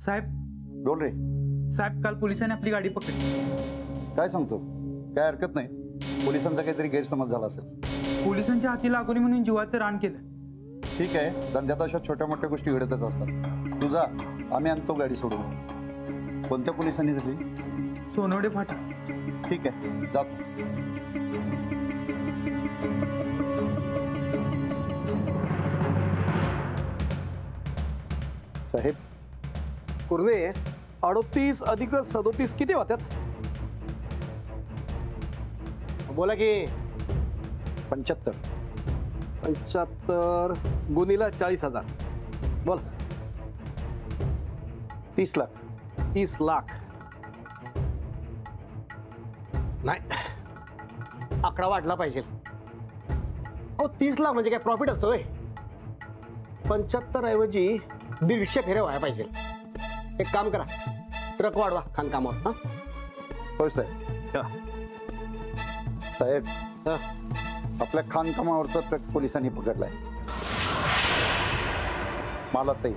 साहेब बोल रे. साहेब काल पोलिसांनी आपली गाडी पकडली. काय सांगतो? काय हरकत नाही. पोलिसांचा काहीतरी गैरसमज झाला असेल. पोलिसांच्या हाती लागू नये म्हणून जीवाचं रान केलं. ठीक आहे, धंद्यात अशा छोट्या मोठ्या गोष्टी घडतच असतात. तुझा आम्ही आणतो गाडी सोडून. कोणत्या पोलिसांनी दिली? सोनवडे फाटा. ठीक आहे, जातो. साहेब कुर्वे 38 अधिक 37 किती होत्यात? बोला की. 75. 75 गुणीला 40,000. बोल. 30 लाख. 30 लाख नाही, आकडा वाढला पाहिजे. हो 30 लाख म्हणजे काय प्रॉफिट असतोय? 75 ऐवजी 150 फेऱ्या व्हायला पाहिजे. एक काम करा, ट्रक वाढवा खाणकामावर. होय साहेब. साहेब आपल्या खाणकामावरचा ट्रक पोलिसांनी पकडलाय. मला सही.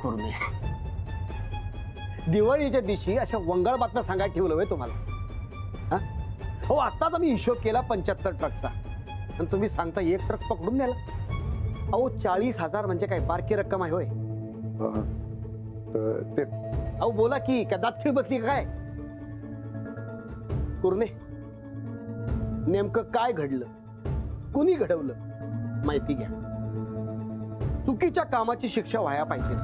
कुर्णे दिवाळीच्या दिवशी अशा वंगाळ बातम्या सांगायला ठेवलं होय तुम्हाला? हा हो, आत्ताच आम्ही हिशोब केला 75 ट्रकचा आणि तुम्ही सांगता एक ट्रक पकडून द्याला. अहो 40,000 म्हणजे काय बारकी रक्कम आहे होय? ते अहो बोला की, काय दात खिळ बसली का काय? कुर्णे नेमकं काय घडलं, कुणी घडवलं माहिती घ्या. चुकीच्या कामाची शिक्षा व्हायला पाहिजे.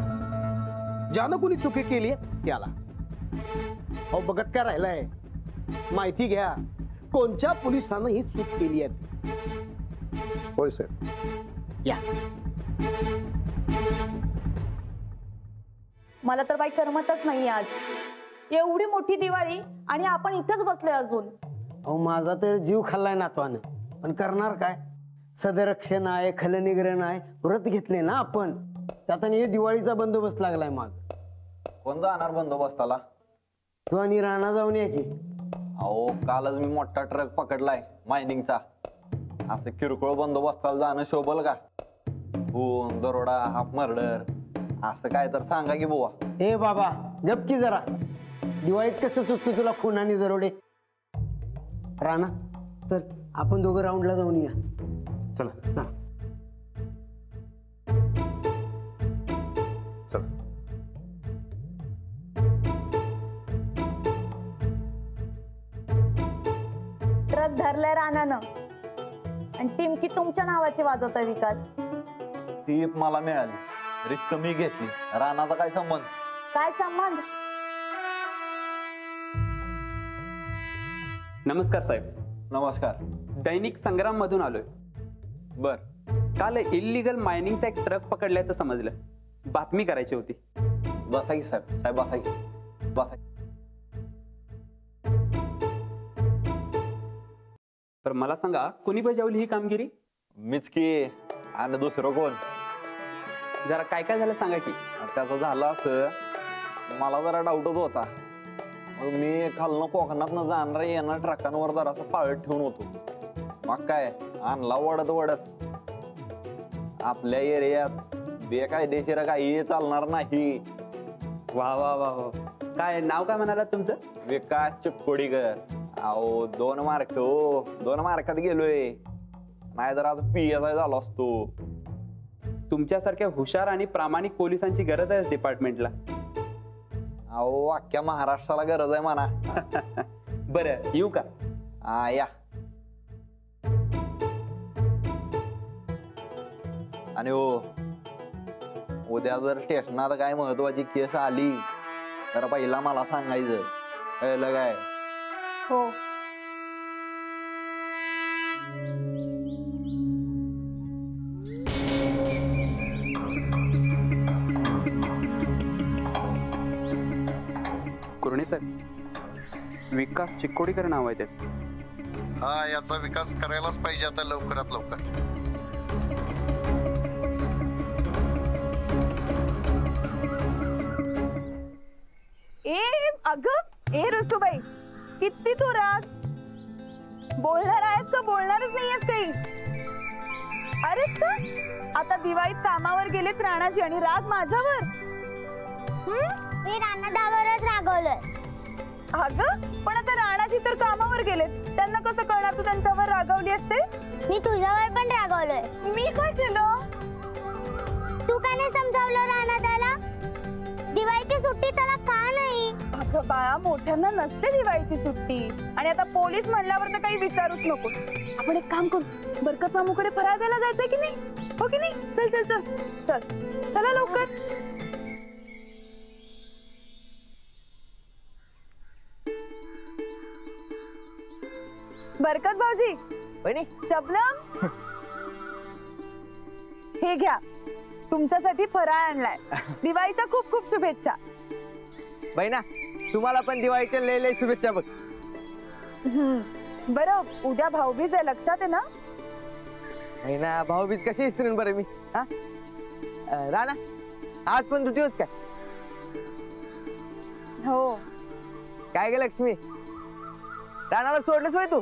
ज्यानं कुणी चुकी केली त्याला. अहो बघत काय राहिलाय, माहिती घ्या कोणत्या पोलिसानं ही चूक केली आहे. होय साहेब. या. मला तर बाई करमतच नाही आज. एवढी मोठी दिवाळी आणि आपण इथंच बसलोय अजून. अहो माझा तर जीव खाल्लाय नातवानं, पण करणार काय? सदरक्षण आहे, खलनिग्रहण आहे, व्रत घेतले ना आपण, त्यात आणि दिवाळीचा बंदोबस्त लागलाय. मग कोण जाणार बंदोबस्ताला? तू आणि राणा जाऊन या की. अहो कालच मी मोठा ट्रक पकडलाय मायनिंगचा. असं किरकोळ बंदोबस्ताला जाणं शोभल का? खून, दरोडा, हाफ मर्डर असं काय तर सांगा की बुवा. ए बाबा गप की जरा. दिवाळीत कसं सुचतो तुला खून आणि दरोडे? राणा चल आपण दोघं राऊंडला जाऊन या. चला चल. चला. ट्रक धरलाय रानानं आणि टिमकी तुमच्या नावाची वाजवतोय विकास. टीप मला मिळाली, रिस्क मी घेतली. रानाचा काय संबंध? काय संबंध? नमस्कार साहेब. नमस्कार. दैनिक संग्राम मधून आलोय. बर. काल इल्लीगल मायनिंगचा एक ट्रक पकडल्याचं समजलं. बातमी करायची होती. बसा की साहेब. साहेब बसा की. बसा की. तर मला सांगा कुणी बजावली ही कामगिरी? मीच की. आणि दुसरं कोण? जरा काय काय झालं सांगा की. त्याचं झालं असं, मला जरा डाऊटच होता. मग मी खालनं कोकणातनं जाणार येणार ट्रकांवर जरा असं पाळत ठेवून होतो. मग काय आणला वडत वडत. आपल्या एरियात बेकायदेशीर काही चालणार नाही. वा वा वा वा. काय नाव काय म्हणाला तुमचं? विकास चिपकोडीकर. अहो 2 मार्क हो. 2 मार्कात गेलोय. नाही तर आज PSI झालो असतो. तुमच्यासारख्या हुशार आणि प्रामाणिक पोलिसांची गरज आहे डिपार्टमेंटला. अहो अख्ख्या महाराष्ट्राला गरज आहे म्हणा. बरं येऊ का? या. आणि हो, उद्या जर स्टेशनात काय महत्वाची केस आली तर पहिला मला सांगायचं. कळलं काय? हो. कुर्णे साहेब, विकास चिक्कोडीकर नाव आहे त्याचं. हा, याचा विकास करायलाच पाहिजे आता लवकरात लवकर. अगं ए ऋतुबाई, किती तू राग. बोलणार आहेस का बोलणारच नाहीयेस काही? अरे च्छा, आता दिवाळीत कामावर गेलेत राणाजी आणि राग माझ्यावर. मी राणादावरच रागवलोय. अगं पण आता राणाजी तर कामावर गेलेत, त्यांना कसं कळणार तू त्यांच्यावर रागवली असते? मी तुझ्यावर पण रागवलोय. मी काय केलं? तू का नाही समजावलं राणादाला? दिवाळीची सुट्टी त्याला का नाही? अगं बाळा, मोठ्यांना नसते दिवाळीची सुट्टी, आणि आता पोलीस म्हणल्यावर तर काही विचारूच नकोस. आपण एक काम करू, बरकत मामूकडे फराळ द्यायला जायचंय की नाही? हो की नाही? चल चल चल चल, चला लवकर. बरकत भाऊजी, शबनम, हे घ्या, तुमच्यासाठी फराळ आणलाय. दिवाळीच्या खूप खूप शुभेच्छा. बहिणा, तुम्हाला पण दिवाळीच्या लय लय शुभेच्छा बघ. बरं, उद्या भाऊबीज आहे, लक्षात आहे ना? बहिणा, भाऊबीज कशी विसरून बरं मी. हा राणा, आज पण तुझीच काय? हो. काय गे लक्ष्मी, राणाला सोडलंच होय तू?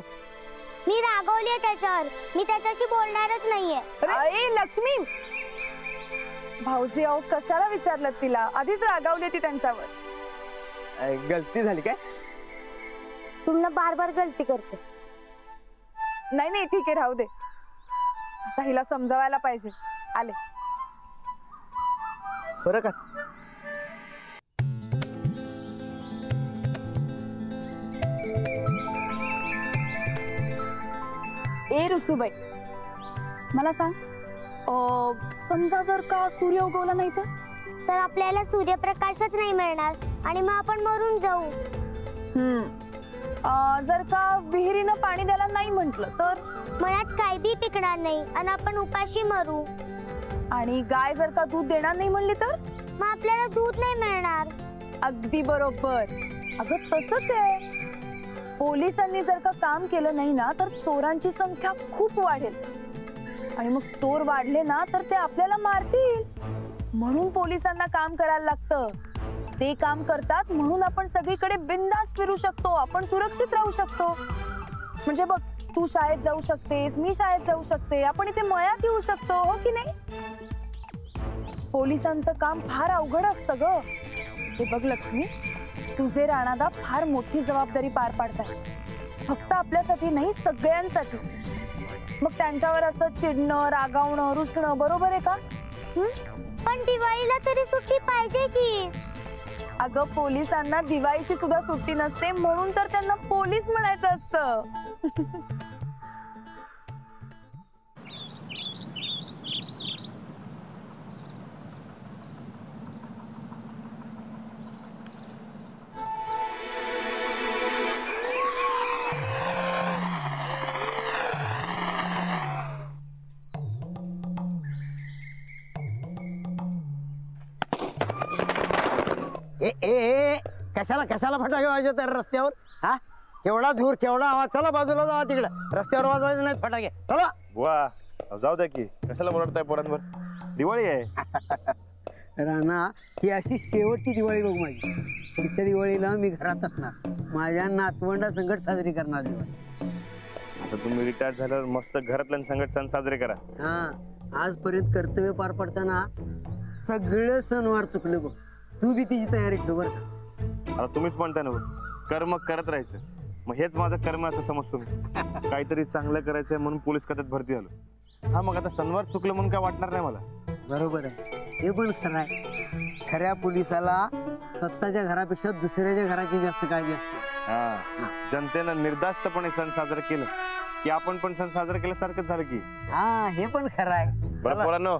मी रागवलीये त्याच्यावर. मी त्याच्याशी बोलणारच नाहीये. अरे लक्ष्मी, भाऊजी अहो कशाला विचारलं तिला? आधीच रागावली ती त्यांच्यावर. गलती झाली काय? तुला बार बार गलती करते. नाही नाही, ठीक आहे, राहू दे. आता हिला समजावायला पाहिजे. आले. बरं का? ए रुसूबाई, मला सांग, समजा जर का सूर्य उगवला नाही तर आपल्याला सूर्यप्रकाशच नाही मिळणार आणि मग आपण मरून जाऊ. जर का विहिरीनं पाणी द्यायला नाही म्हटलं तर? मळ्यात काही बी पिकणार नाही आणि आपण उपाशी मरू. आणि गाय जर का दूध देणार नाही म्हणली तर? मग आपल्याला दूध नाही मिळणार. अगदी बरोबर. अगं तसंच आहे. पोलिसांनी जर का काम केलं नाही ना तर चोरांची संख्या खूप वाढेल, आणि मग चोर वाढले ना तर ते आपल्याला मारतील. म्हणून पोलिसांना काम करायला लागतं. ते काम करतात म्हणून आपण सगळीकडे बिनधास्त फिरू शकतो, आपण सुरक्षित राहू शकतो. म्हणजे बघ, तू शाळेत जाऊ शकतेस, मी शाळेत जाऊ शकते, आपण इथे मळ्यात येऊ शकतो, हो की नाही? पोलिसांचं काम फार अवघड असतं ग. हे बघ लक्ष्मी, तुझे राणादा फार मोठी जबाबदारी पार पाडतात, फक्त आपल्यासाठी नाही, सगळ्यांसाठी. मग त्यांच्यावर असं चिडणं, रागावणं, रुसणं बरोबर आहे का? पण दिवाळीला तरी सुट्टी पाहिजे की. अगं, पोलिसांना दिवाळीची सुद्धा सुट्टी नसते, म्हणून तर त्यांना पोलीस म्हणायचं असतं. कशाला कशाला फटाके वाजवत आहे रस्त्यावर? हा, केवढा धूर, केवढा आवाज. चला बाजूला जावा, तिकडे रस्त्यावर वाजवायचे नाहीत फटाके. चला. वा, जाऊ द्या की, कशाला ओरडताय पोरांवर? दिवाळी आहे. राणा, ही अशी शेवटची दिवाळी बघ माझी. पुढच्या दिवाळीला मी घरात असणार, माझ्या नातवंडा संकट साजरी करणार दिवाळी. आता तुम्ही रिटायर झाल्यावर मस्त घरातल्या संकट सण साजरे करा. हा, आजपर्यंत कर्तव्य पार पडताना सगळे सणवार चुकले बघ. तू बी तिची तयारी ठेव बरं का. आता तुम्हीच म्हणताय ना, कर्म करत राहायचं. मग हेच माझं कर्म असं समजतो मी. काहीतरी चांगलं करायचंय म्हणून पोलीस खात्यात भरती झालो. हा, मग आता सणवार चुकलं म्हणून काय वाटणार नाही मला. बरोबर आहे, हे पण खरं आहे. खऱ्या पोलिसाला स्वतःच्या घरापेक्षा दुसऱ्याच्या घराची जास्त काळजी असते. हा, जनतेनं निर्धास्तपणे सण साजरा केलं की आपण पण सण साजरा केल्यासारखंच झालं की. हा, हे पण खरं आहे. बरं पोरांनो,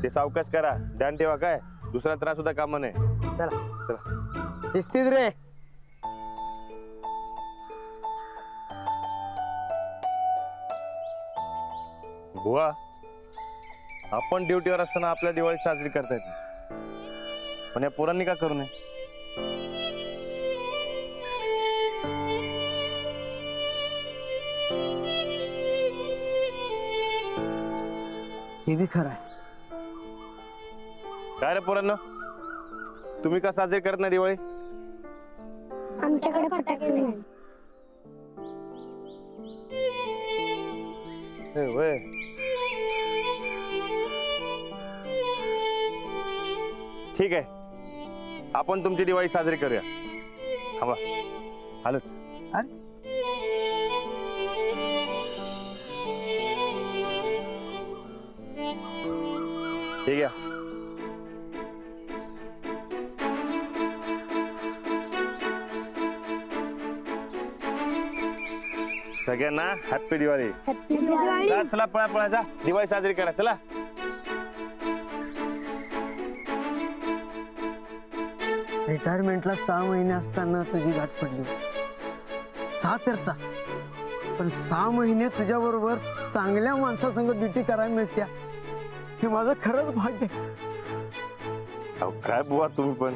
ते सावकाश करा, ध्यान ठेवा, काय दुसरा त्रास सुद्धा कामा नाही. चला चला. दिसतीच रे. बुवा, आपण ड्युटीवर असताना आपल्या दिवाळी साजरी करता येते, पण या पोरांनी का करू नये? हे बी खरं आहे. काय रे पोरांनो, तुम्ही का साजरी करत नाही दिवाळी? आमच्याकडे फटाके नाही. वय ठीक आहे, आपण तुमची दिवाळी साजरी करूया. थांबा, आलोच. ठीक आहे. सगळ्यांना हॅपी दिवाळी. जा, चला पळा पळा जा, दिवाळी साजरी करा. चला. रिटायरमेंटला 6 महिने असताना तुझी गाठ पडली. 6 तर 6, पण 6 महिने तुझ्या बरोबर चांगल्या माणसासंग ड्युटी करायला मिळत्या हे माझं खरंच भाग्य. अहो, काय बुवा तुम्ही पण.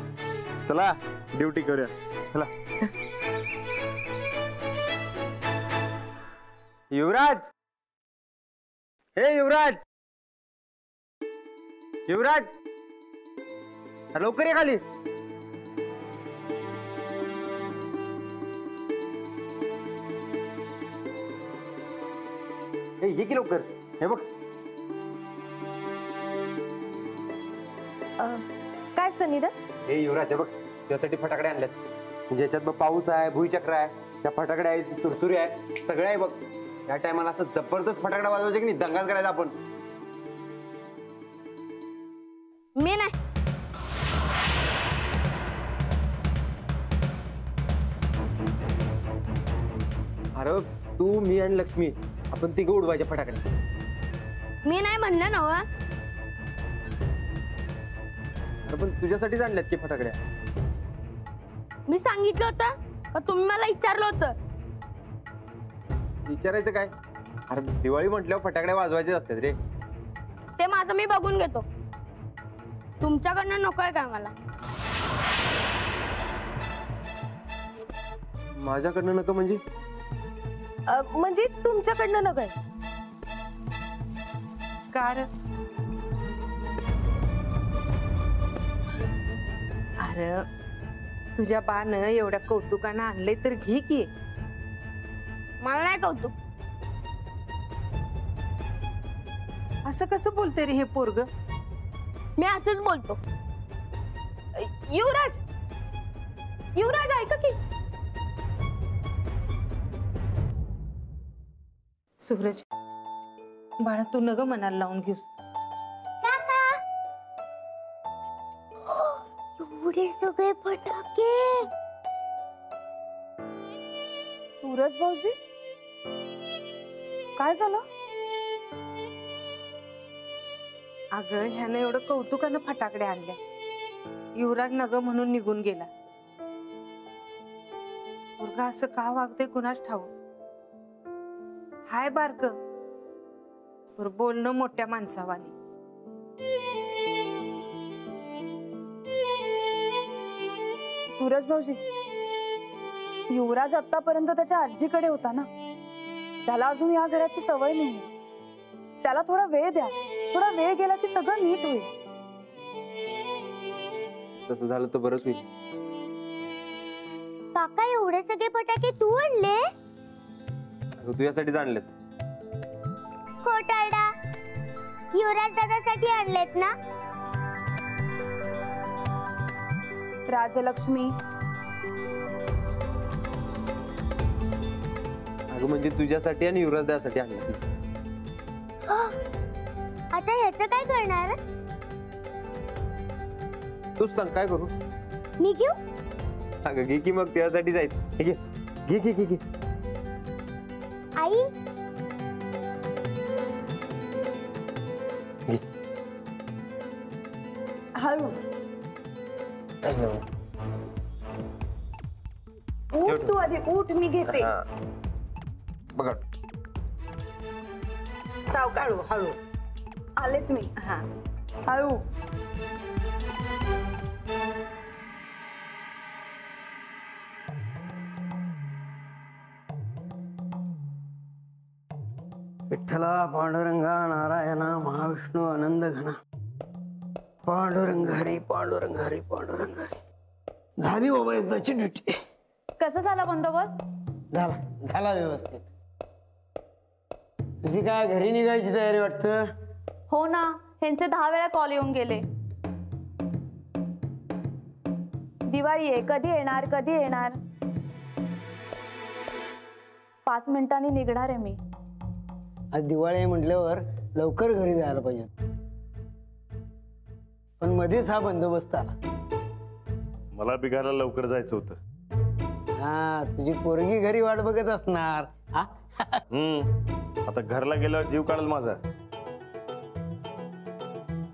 चला ड्युटी करूया. चला. युवराज, हे युवराज, युवराज, लवकर ये खाली. ये की लवकर. हे बघ. काय सनीदा? हे युवराज, हे बघ, त्यासाठी फटाकडे आणल्यात. ज्याच्यात बघ पाऊस आहे, भुईचक्र आहे, त्या फटाकडे आहे, तुरतुरी आहे, सगळं आहे बघ. या टायमाला असं जबरदस्त फटाकडा वाजवायचे की नाही, दंगाच करायचा आपण. मी नाही. अरे तू, मी आणि लक्ष्मी आपण तिघं उडवायचे फटाकडे. मी नाही म्हणलं ना. अरे पण तुझ्यासाठीच आणल्यात की फटाकड्या. मी सांगितलं होतं का तुम्ही मला विचारलं होतं? विचारायचं काय? अरे दिवाळी म्हटल्यावर फटाकडे वाजवायचे असतात रे. ते माझं मी बघून घेतो. तुमच्याकडनं नकोय काय मला? माझ्याकडनं नको म्हणजे? म्हणजे तुमच्याकडनं न काय? कार अरे तुझ्या बानं एवढ्या कौतुकानं आणलंय तर घे की. मला नाही कौतुक. असं कसं बोलते रे हे पोरग? मी असंच बोलतो. युवराज, युवराज ऐका की. सूरज, बाळा तू नग मनाला लावून घेऊस. एवढे सगळे फटाके. सूरज भाऊजी, काय झालं? अगं ह्यानं एवढं कौतुकानं फटाकडे आणल्या. युवराज नग म्हणून निघून गेला. मुलगा असं का वागते कुणास ठाऊक. हाय बारक, पर बोलणं मोठ्या माणसावाने. सूरज भाऊजी, युवराज आतापर्यंत त्याच्या आजीकडे होता ना. त्याला अजून या घराची सवय नाही. त्याला थोडा वेळ द्या. थोडा वेळ गेला की सगळं नीट होईल. तसं झालं तर बरंच होईल. काका एवढे सगळे फटाके तू आणले? तुझ्यासाठीच आणलेत. खोटारडा. युवराज दादासाठी आणलेत ना? राजलक्ष्मी, अगं म्हणजे तुझ्यासाठी आणि युवराज दादासाठी आणलेत. आता ह्याचं काय करणार? तूच सांग काय करू. मी घेऊ? अगं घे की मग, त्यासाठी जायचं. घे घे घे घे घे. आई हळू उठ. तू आधी उठ, मी घेते. बघ हळू हळू. आलेच मी. हा हळू. विठ्ठला पांडुरंगा नारायणा महाविष्णू आनंद घना. पांडुरंग हरी पांडुरंग हरी पांडुरंग हरी. झाली बाबा एकदाची ड्युटी. कसा झाला बंदोबस्त? झाला झाला व्यवस्थित. तुझी काय घरी निघायची तयारी वाटतं? हो ना, ह्यांचे 10 वेळा कॉल येऊन गेले. दिवाळी आहे, कधी येणार कधी येणार. 5 मिनिटांनी निघणार आहे मी. आज दिवाळी आहे म्हटल्यावर लवकर घरी जायला पाहिजे, पण मध्येच हा बंदोबस्त आला. मला बिघायला लवकर जायचं होतं. हा, तुझी पोरगी घरी वाट बघत असणार. हा आता घरला गेल्यावर जीव काढेल माझा.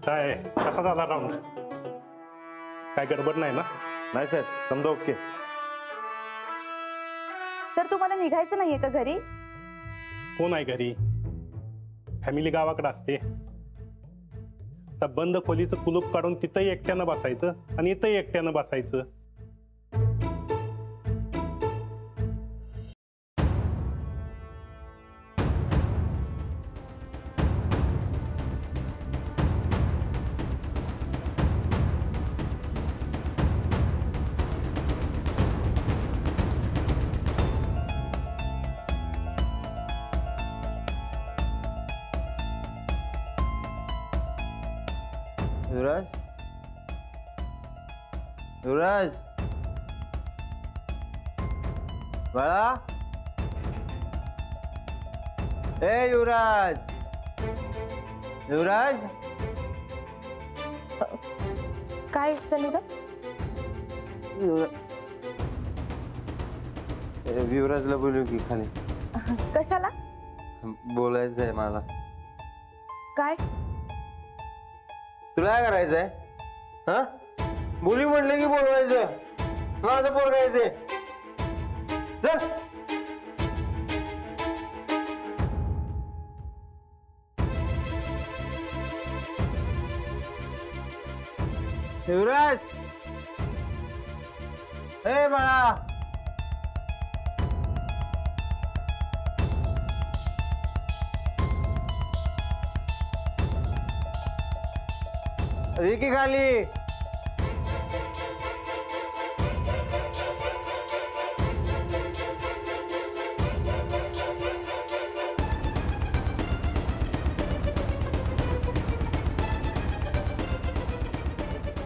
काय कसा झाला राऊंड? काय गडबड नाही ना? नाही साहेब, समजा ओके. तर तुम्हाला निघायचं नाहीये का घरी? कोण आहे घरी? फॅमिली गावाकडे असते. तर बंद खोलीचं कुलूप काढून तिथंही एकट्यानं बसायचं आणि इथंही एकट्यानं बसायचं. युवराज, युवराज, बाळा, ए युवराज, युवराज. काय सलिदा? युवराजला बोलू की खाली? कशाला? बोलायचं आहे मला. काय? तुला काय करायचंय? हा, बोली म्हटलं की बोलवायचं. माझं पोर काय ते? चल. युवराज, ए बाळा, की खाली.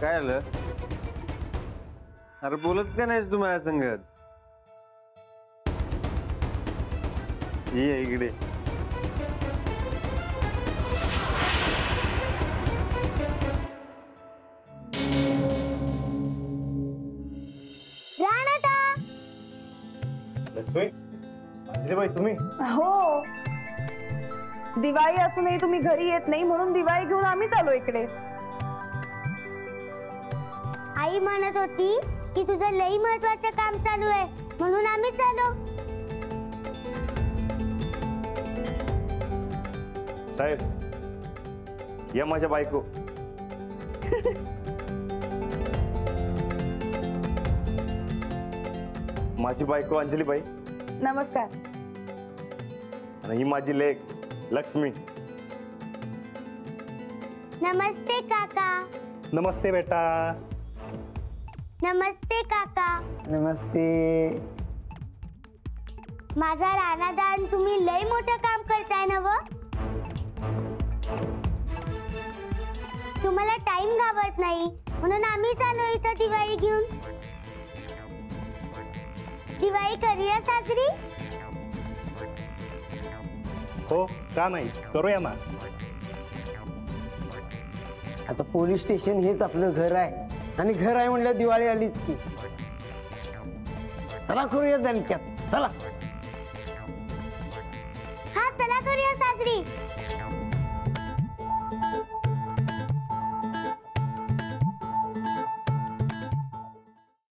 काय आलं? अरे बोलत का नाहीस तू माझ्या संगत? ये इकडे. बाई तुम्ही? हो, दिवाळी असूनही तुम्ही घरी येत नाही म्हणून दिवाळी घेऊन आम्ही चालू इकडे. आई म्हणत होती की तुझं लई महत्वाचं काम चालू आहे म्हणून आम्ही चालू. साहेब, या माझ्या बायको. माझी बायको अंजलीबाई. नमस्कार. आणि ही माझी लेक लक्ष्मी. नमस्ते काका. नमस्ते बेटा. नमस्ते काका. नमस्ते. माझा राणादान, तुम्ही लई मोठं काम करताय ना व? तुम्हाला टाइम गावत नाही म्हणून आम्ही चालू इथं दिवाळी घेऊन. दिवाळी करूया साजरी? हो, का नाही, करूया ना. आता पोलीस स्टेशन हेच आपलं घर आहे आणि घर आहे म्हणलं दिवाळी आलीच की. चला करूया दणक्यात. चला. हा, चला करूया साजरी.